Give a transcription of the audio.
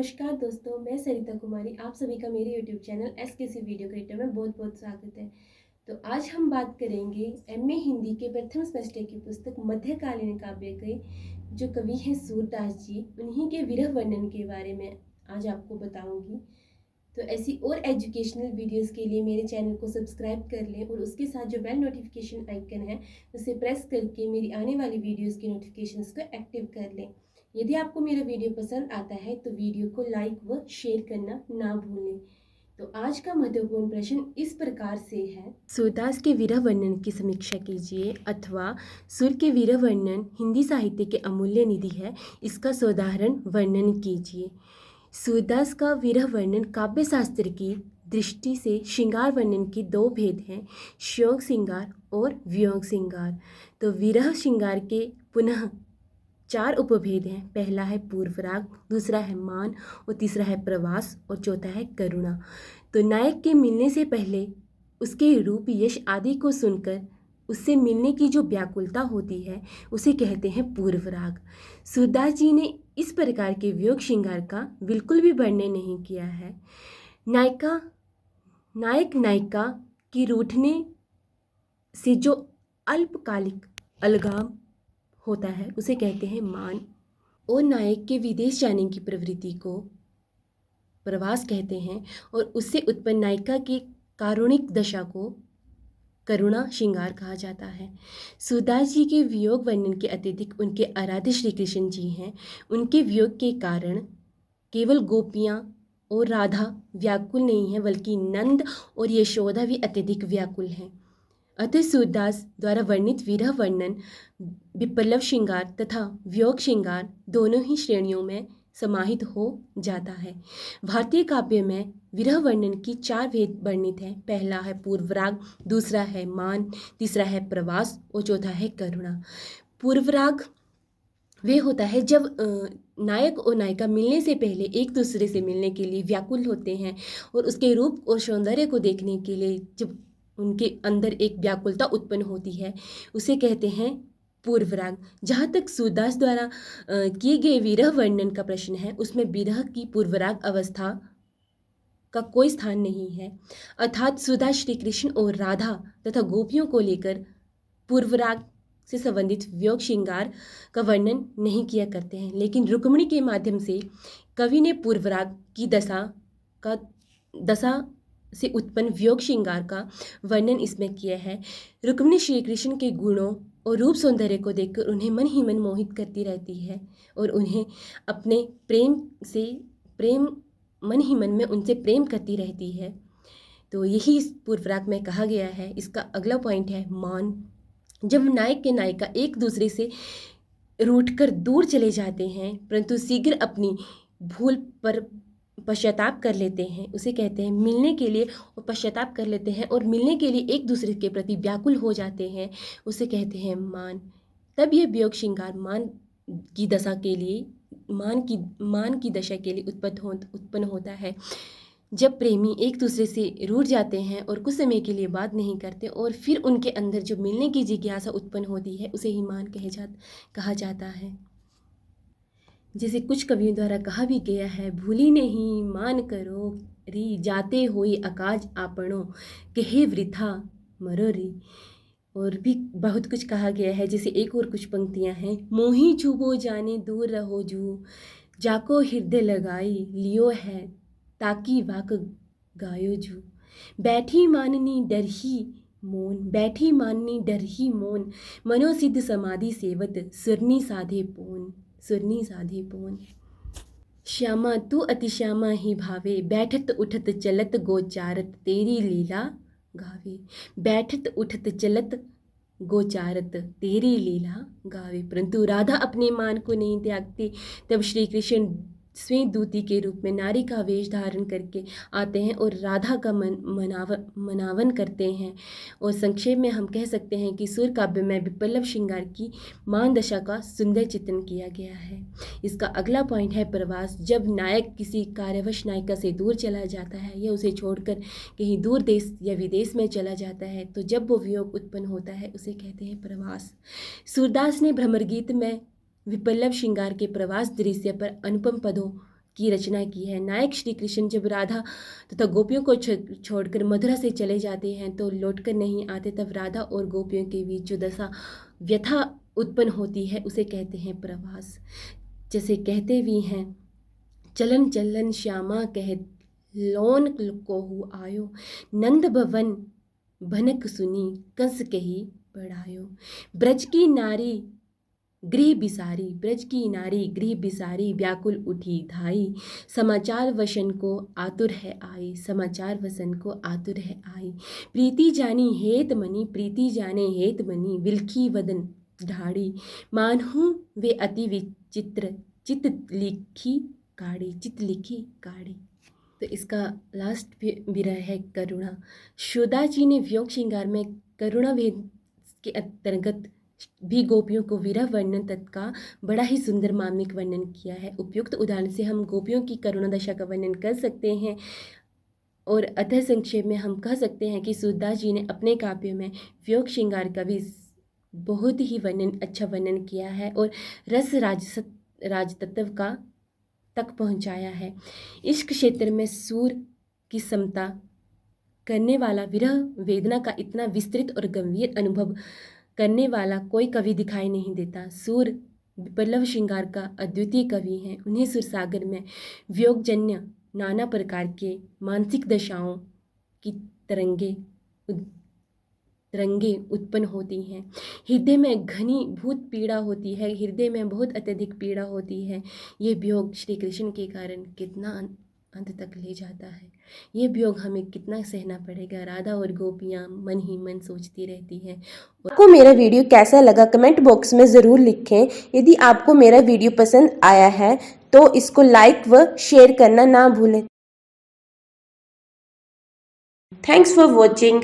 नमस्कार दोस्तों, मैं सरिता कुमारी। आप सभी का मेरे यूट्यूब चैनल एसकेसी वीडियो क्रिएटर में बहुत बहुत स्वागत है। तो आज हम बात करेंगे एमए हिंदी के प्रथम सेमेस्टर की पुस्तक मध्यकालीन काव्य के जो कवि हैं सूरदास जी, उन्हीं के विरह वर्णन के बारे में आज आपको बताऊंगी। तो ऐसी और एजुकेशनल वीडियोस के लिए मेरे चैनल को सब्सक्राइब कर लें और उसके साथ जो बेल नोटिफिकेशन आइकन है उसे प्रेस करके मेरी आने वाली वीडियोस की नोटिफिकेशंस को एक्टिव कर लें। यदि आपको मेरा वीडियो पसंद आता है तो वीडियो को लाइक व शेयर करना ना भूलें। तो आज का महत्वपूर्ण प्रश्न इस प्रकार से है, सूरदास के विरह वर्णन की समीक्षा कीजिए अथवा सुर के विरह वर्णन हिंदी साहित्य के अमूल्य निधि है, इसका साधारण वर्णन कीजिए। सूरदास का विरह वर्णन काव्य शास्त्र की दृष्टि से श्रृंगार वर्णन के दो भेद हैं, शोक श्रृंगार और वियोग श्रृंगार। तो विरह श्रृंगार के पुनः चार उपभेद हैं। पहला है पूर्वराग, दूसरा है मान और तीसरा है प्रवास और चौथा है करुणा। तो नायक के मिलने से पहले उसके रूप यश आदि को सुनकर उससे मिलने की जो व्याकुलता होती है उसे कहते हैं पूर्वराग। सूरदास जी ने इस प्रकार के वियोग श्रृंगार का बिल्कुल भी वर्णन नहीं किया है। नायक नायिका की रूठने से जो अल्पकालिक अलगाव होता है उसे कहते हैं मान, और नायक के विदेश जाने की प्रवृत्ति को प्रवास कहते हैं, और उससे उत्पन्न नायिका की कारुणिक दशा को करुणा श्रृंगार कहा जाता है। सूरदास जी के वियोग वर्णन के अत्यधिक उनके आराध्य श्री कृष्ण जी हैं। उनके वियोग के कारण केवल गोपियाँ और राधा व्याकुल नहीं हैं, बल्कि नंद और यशोदा भी अत्यधिक व्याकुल हैं। अतः सूरदास द्वारा वर्णित विरह वर्णन विप्लव श्रृंगार तथा वियोग श्रृंगार दोनों ही श्रेणियों में समाहित हो जाता है। भारतीय काव्य में विरह वर्णन की चार भेद वर्णित हैं। पहला है पूर्वराग, दूसरा है मान, तीसरा है प्रवास और चौथा है करुणा। पूर्वराग वे होता है जब नायक और नायिका मिलने से पहले एक दूसरे से मिलने के लिए व्याकुल होते हैं और उसके रूप और सौंदर्य को देखने के लिए जब उनके अंदर एक व्याकुलता उत्पन्न होती है उसे कहते हैं पूर्वराग। जहाँ तक सूरदास द्वारा किए गए विरह वर्णन का प्रश्न है उसमें विरह की पूर्वराग अवस्था का कोई स्थान नहीं है, अर्थात सूरदास श्री कृष्ण और राधा तथा गोपियों को लेकर पूर्वराग से संबंधित वियोग श्रृंगार का वर्णन नहीं किया करते हैं। लेकिन रुक्मिणी के माध्यम से कवि ने पूर्वराग की दशा से उत्पन्न वियोग श्रृंगार का वर्णन इसमें किया है। रुक्मिणी श्री कृष्ण के गुणों और रूप सौंदर्य को देखकर उन्हें मन ही मन मोहित करती रहती है और उन्हें अपने मन ही मन में उनसे प्रेम करती रहती है। तो यही इस पूर्वराग में कहा गया है। इसका अगला पॉइंट है मान। जब नायक के नायिका एक दूसरे से रूठकर दूर चले जाते हैं परंतु शीघ्र अपनी भूल पर पश्चाताप कर लेते हैं उसे कहते हैं मिलने के लिए, और पश्चाताप कर लेते हैं और मिलने के लिए एक दूसरे के प्रति व्याकुल हो जाते हैं उसे कहते हैं मान। तब यह वियोग श्रृंगार मान की दशा के लिए उत्पन्न होता है। जब प्रेमी एक दूसरे से रूठ जाते हैं और कुछ समय के लिए बात नहीं करते और फिर उनके अंदर जो मिलने की जिज्ञासा उत्पन्न होती है उसे ही मान कहा जाता है। जैसे कुछ कवियों द्वारा कहा भी गया है, भूली नहीं मान करो री, जाते होई आकाज आपणो, कहे वृथा मरो री। और भी बहुत कुछ कहा गया है। जैसे एक और कुछ पंक्तियां हैं, मोही छुबो जाने दूर रहो जू, जाको हृदय लगाई लियो है ताकि वाक गायो जू, बैठी माननी डरही मोन, मनो सिद्ध समाधि सेवत सुरनी साधे पोन। श्यामा तू अति श्यामा ही भावे, बैठत उठत चलत गोचारत तेरी लीला गावे, बैठत उठत चलत गोचारत तेरी लीला गावे। परंतु राधा अपने मान को नहीं त्यागती। तब श्री कृष्ण स्वयं दूती के रूप में नारी का वेश धारण करके आते हैं और राधा का मनावन करते हैं। और संक्षेप में हम कह सकते हैं कि सूर काव्य में विप्लव श्रृंगार की मान दशा का सुंदर चित्रण किया गया है। इसका अगला पॉइंट है प्रवास। जब नायक किसी कार्यवश नायिका से दूर चला जाता है या उसे छोड़कर कहीं दूर देश या विदेश में चला जाता है तो जब वो वियोग उत्पन्न होता है उसे कहते हैं प्रवास। सूरदास ने भ्रमर गीत में विप्लव श्रृंगार के प्रवास दृश्य पर अनुपम पदों की रचना की है। नायक श्री कृष्ण जब राधा तथा गोपियों को छोड़कर मथुरा से चले जाते हैं तो लौटकर नहीं आते, तब राधा और गोपियों के बीच जो दशा व्यथा उत्पन्न होती है उसे कहते हैं प्रवास। जैसे कहते भी हैं, चलन चलन श्यामा कह लोन कोहू आयो, नंद भवन भनक सुनी कंस कही बढ़ायो। ब्रज की नारी गृह बिसारी, ब्रज की नारी गृह बिसारी, व्याकुल उठी धाई, समाचार वसन को आतुर है आई, समाचार वसन को आतुर है आई। प्रीति जानी हेत मनी, प्रीति जाने हेत मनी, विलखी वदन ढाड़ी, मानहूँ वे अति विचित्र, चित लिखी काड़ी, चित लिखी काड़ी। तो इसका लास्ट विरह है करुणा। सुधा जी ने वियोग श्रृंगार में करुणा वेद के अंतर्गत भी गोपियों को विरह वर्णन तत्का बड़ा ही सुंदर मार्मिक वर्णन किया है। उपयुक्त उदाहरण से हम गोपियों की करुणा दशा का वर्णन कर सकते हैं और अतः संक्षेप में हम कह सकते हैं कि सूरदास जी ने अपने काव्य में वियोग श्रृंगार का भी बहुत ही अच्छा वर्णन किया है और रस राजतत्व का तक पहुंचाया है। इश्क क्षेत्र में सूर की समता करने वाला, विरह वेदना का इतना विस्तृत और गंभीर अनुभव करने वाला कोई कवि दिखाई नहीं देता। सूर पल्लव श्रृंगार का अद्वितीय कवि हैं। उन्हें सुरसागर में वियोगजन्य नाना प्रकार के मानसिक दशाओं की तरंगे उत्पन्न होती हैं। हृदय में घनी भूत पीड़ा होती है, हृदय में बहुत अत्यधिक पीड़ा होती है। ये वियोग श्री कृष्ण के कारण कितना अंत तक ले जाता है। ये वियोग हमें कितना सहना पड़ेगा। राधा और गोपियाँ मन ही मन सोचती रहती हैं। आपको मेरा वीडियो कैसा लगा कमेंट बॉक्स में ज़रूर लिखें। यदि आपको मेरा वीडियो पसंद आया है तो इसको लाइक व शेयर करना ना भूलें। Thanks for watching.